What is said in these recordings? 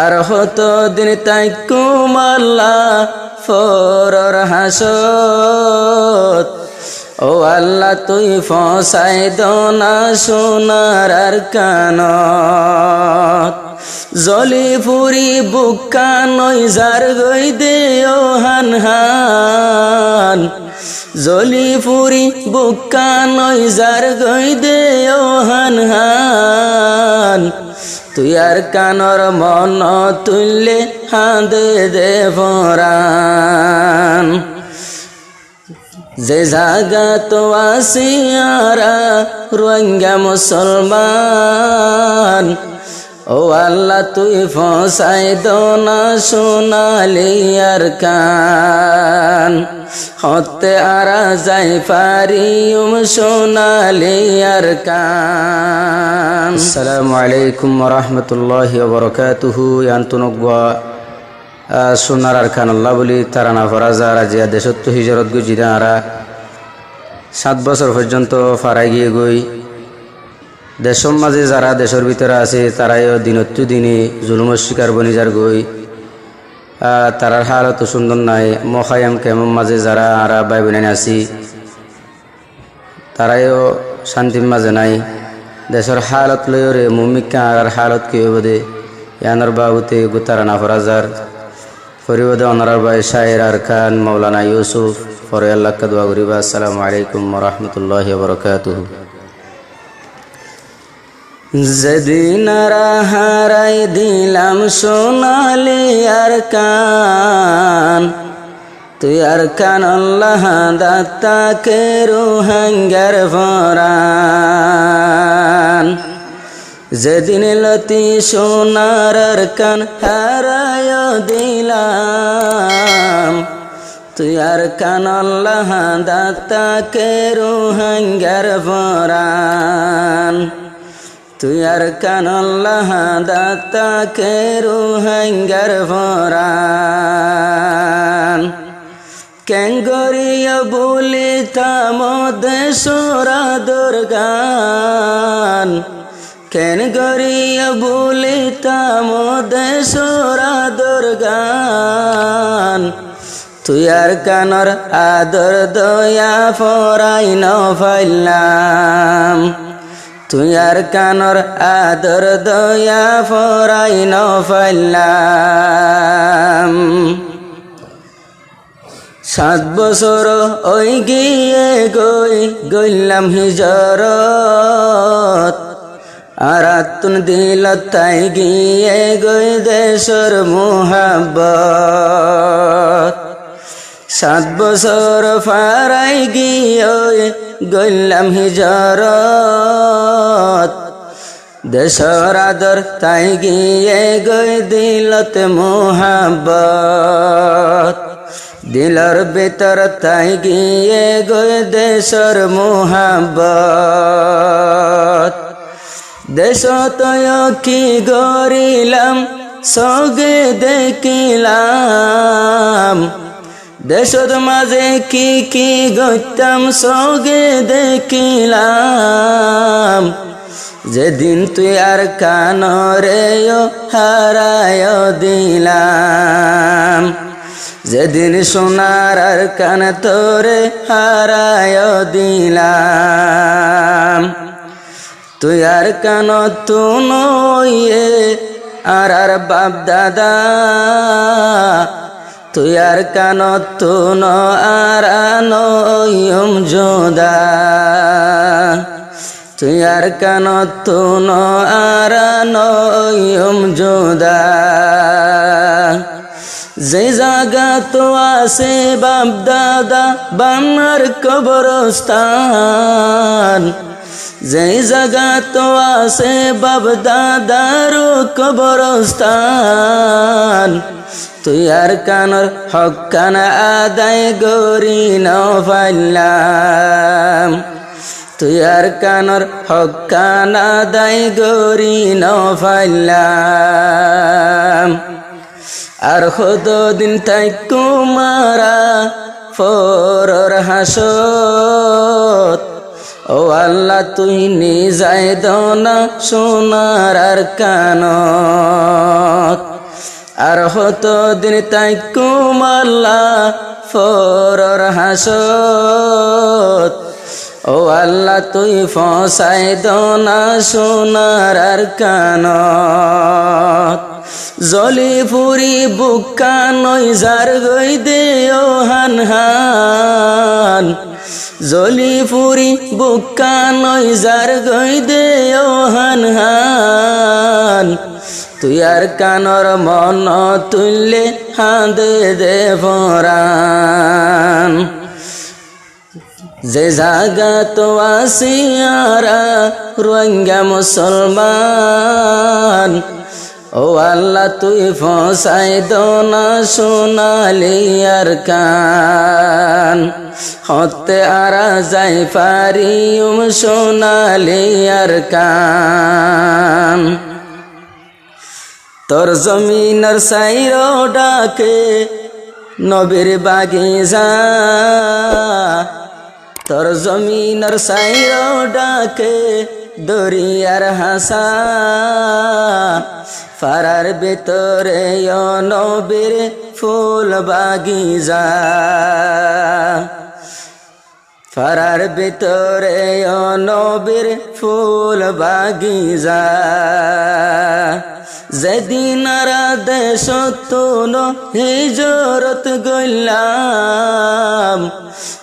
আর হতো দিন তাই কুমাল্লা ফরর হাসত ও আল্লাহ তুই ফসাই দনা সোনার আর কানত জলি ফুরি বুকা নই যার গই দে ও হান হান জলি ফুরি বুকা নই যার গই দে ও হান হান তুই আর কানর মন তুললে হাঁদে দে ফরান যে জাগা তো আসিয়ারা রোহিঙ্গা মুসলমান ও আল্লাহ তুই ফসাই দনা সোনালি আর কান হতে আরা যাই পারি সোনালি আর কান। আসসালামু আলাইকুম ওয়া রাহমাতুল্লাহি ওয়া বারাকাতুহু। ইয়ান্তুনগা সোনার আর খান আল্লাহ বলি তারা না ফরা যারা যে দেশত হিজরত গই জিরা 7 বছর পর্যন্ত ফারাই গিয়ে গই দেশের মাঝে যারা দেশের ভিতরে আছে তারাইও দিনত্ব দিনে জুলুমের শিকার বনি যার গই তারার হালত সুন্দর নাই মখায়াম কেমন মাঝে যারা আরা ভাই বোন আছি তারাইও শান্তির মাঝে নাই দেশের হালত লয়রে মুমিকা আর হালত কি হবে দে ইয়ানোর বাবুতে গুতারা না ফরা যার ফরিবদে অনারার ভাই শায়ের আর খান মৌলানা ইউসুফ ফরে আল্লাহকে দোয়া করিবা। আসসালামু আলাইকুম ওয়া রাহমাতুল্লাহি ওয়া বারাকাতুহু। যেদিন হারাই দিলাম সোনালি আর কান তুই আর কান আল্লাহ দাতাকে রোহিঙ্গার ফরান যেদিন লতি সোনার আর কান হারায় দিলাম তুই আর কান আল্লাহ দাতাকে রোহিঙ্গার ফরান তুই আর কান আল্লাহ দাতাকে রোহিঙ্গার ফরান কেঙ্গরিয়া বলি থাম দেশরা দুর্গান কেন গরিয়া বলি থাম দেশরা দুর্গান তুই আর কানর আদর দয়া ফরাই ন ফাইলাম তুই আর কানর আদর দয়া ফরাই ন ফাইলাম 7 বছর ওই গিয়ে গইলাম হিজরত আর আতুন দিল তাই গিয়ে গই দেশর মুহাব্বত 7 বছর ফারাই গিয়ে গইলাম হিজরত দেশর আদর তাই গিয়ে গই দিলত মুহাব্বত দিলর ভিতর তাই গিয়ে গই দেশর মুহাব্বত দেশ তয় কি গরিলাম সগে দেখিলাম দেশর মাঝে কি গইতাম সগে দেখিলাম যেদিন তুই আর কানরে হারায় দিলাম যেদিন সোনার আর কান তোরে হারায় দিলাম তুই আর কান তু নইয়ে আর বাপ দাদা তুই আর কান তু ন আর নয়ম যোদা তুই আর কান তু ন আর নয়ম যোদা যে জায়গা তো আছে বাপ দাদা বানার কবরস্থান যে জায়গা তো আছে বাপ দাদার কবরস্থান তুই আর কানর হক্কান আদায় গরি ন ফাইলাম তুই আর কানর হক্কান আদায় গরি ন ফাইলাম আর দিন তাই কুমারা ফরর হাসত ও আল্লাহ তুই নিজাই দনা সোনার আর কানত আর হতো দিন তাই কুমাল্লা ফরর হাসত ও আল্লাহ তুই ফসাই দনা সোনার আর কানত জলি ফুরি বুকা নই যার গই দে ও হান হান জলি ফুরি বুকা নই যার গই দে ও হান হান তুই আর কানর মন তুললে হাঁদে দে ভরান যে জাগা তো আসিয়ারা রোহিঙ্গা মুসলমান ও আল্লাহ তুই ফসাই দনা সোনালি আর কান হতে আরা যাই পারি সোনালি আর কান তোর জমিনের সাইর ডাকে নবীর বাগিচা তোর জমিনের সাইর ডাকে দরিয়ার হাসা ফারার ভিতরে নবীর ফুল বাগিচা ফারার ভিতরে নবীর ফুল বাগিচা যেদিন দেশ তুন হিজরত গইলাম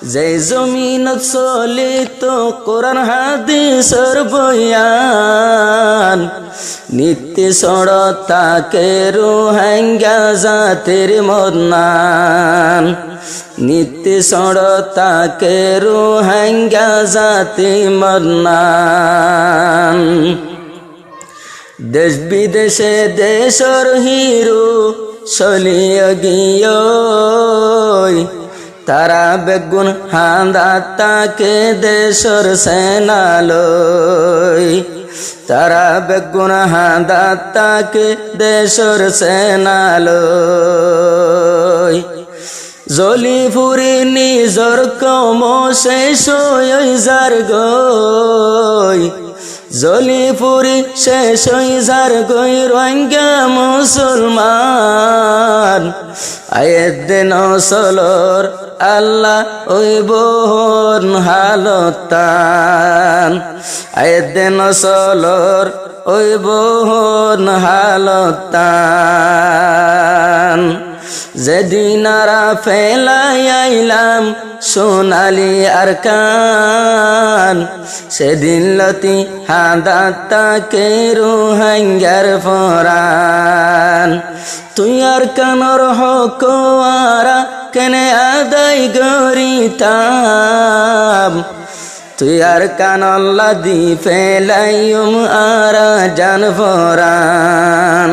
যে জমিন চলিত কোরআন হাদিসের বয়ান নিত্য সড়তাকে রোহিঙ্গা জাতির মদনান নিত্য সড়তাকে রোহিঙ্গা জাতি মদনান দেশ বিদেশে দেশর হিরো চলিয়ে গিয়ে তারা বেগুন হান্দা তাকে দেশর সেনালয় তারা বেগুন হান্দা তাকে দেশর সেনালয় জলি ফুরি নিজর কম শেষ যার গই জলি ফুরি শেষ যার গই রোহিঙ্গা মুসলমান আয়েদিন সলর আল্লাহ ওই বোন হালতান আয়েদিন সলর ওই বোন হালতান যেদিন ফেলাই আইলাম সোনালি আর কান সেদিন লতি হাঁদা তাকে রোহিঙ্গার ফরান তুই আর কানর হক আরা কেনে আদায় গরিতাম তুই আর কানল্লা দি ফেলাইম আরা জান ফরান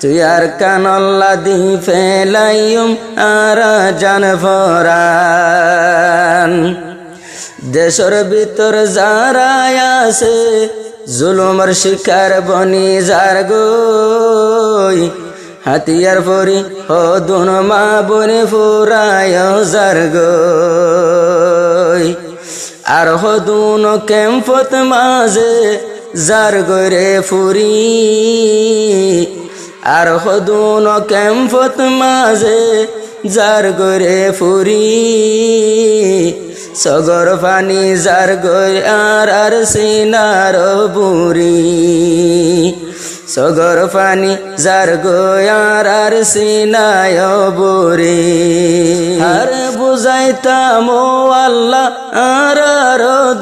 তুই আর কানল্লা দি ফেলাইম আরা জান ফরান দেশর ভিতর যারা আছে জুলুমর শিকার বনি যার গই হাতিয়ার ফরি হদুন মা বনে ফুরায় যার গই আর হদুন ক্যাম্পত মাঝে যার গরে ফুরি আর হদুন ক্যাম্পত মাঝে যার গরে ফুরি সগর পানি যার গই আর সিনার বুড়ি সগর পানি যার গই আর সিনায় বুড়ি আর বুঝাইতাম আল্লাহ আর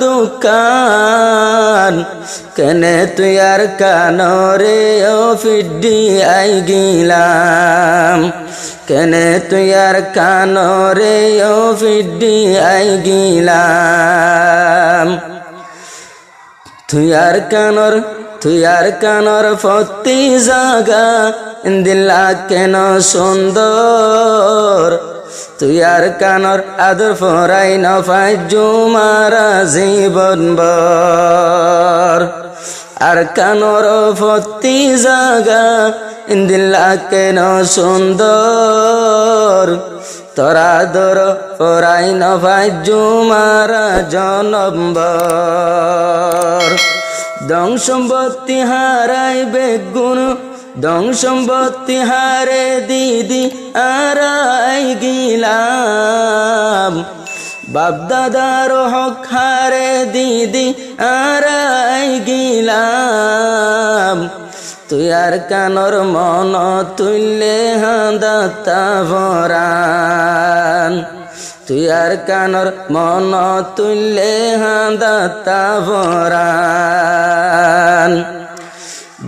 দুকান কেনে তুই আর কানরে ও ফিড্ডি আই গিলাম কেনে তুই আর কানরে ও ফিড্ডি আই গিলাম তুই আর কানর ফতি জাগা দিল্লা কেন সুন্দর তুই আর কানর আদর ফরাই নফাই জুমারা জীবন বর আর কানর ফতি জাগা দিল্লা কেন সুন্দর তোরা দর ফরাই নফাই জুমারা জনম্বর দং সম্পত্তি হারাই বেগুন দং সম্পত্তি হারে দিদি আরাই গিলাম বাপ দাদার হক হারে দিদি আরাই গিলাম তুই আর কানর মন তুললে হাঁদাতা ভরান তুই আর কানর মন তুললে হাঁদাতা ভরান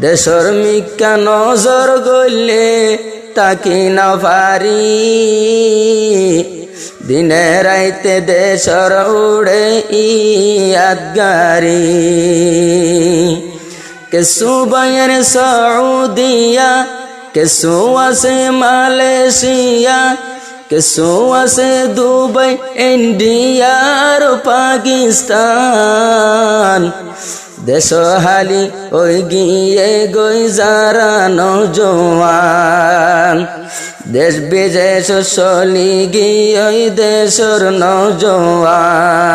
দেশর মিকা নজর গলে তাকি না পারি দিনে রাইতে দেশর উড়ে ইয়াদ গাড়ি কেসু বাইর সৌদিয়া কেসু আছে মালয়েশিয়া কেসু আছে দুবাই ইন্ডিয়া আর পাকিস্তান দেশহালি ওই গিয়ে গই যারা নৌজওয়ান দেশ বিদেশ চলি গিয়ে ওই দেশর নৌজওয়ান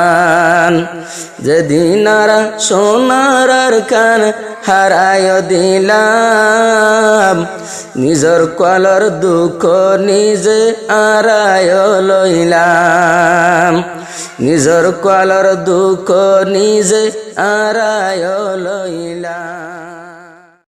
যেদিন আরা সোনার কান হারায় দিলাম নিজর কলর দুঃখ নিজে আরায় লইলাম নিজর কলর দুঃখ নিজে আরায় লইলাম।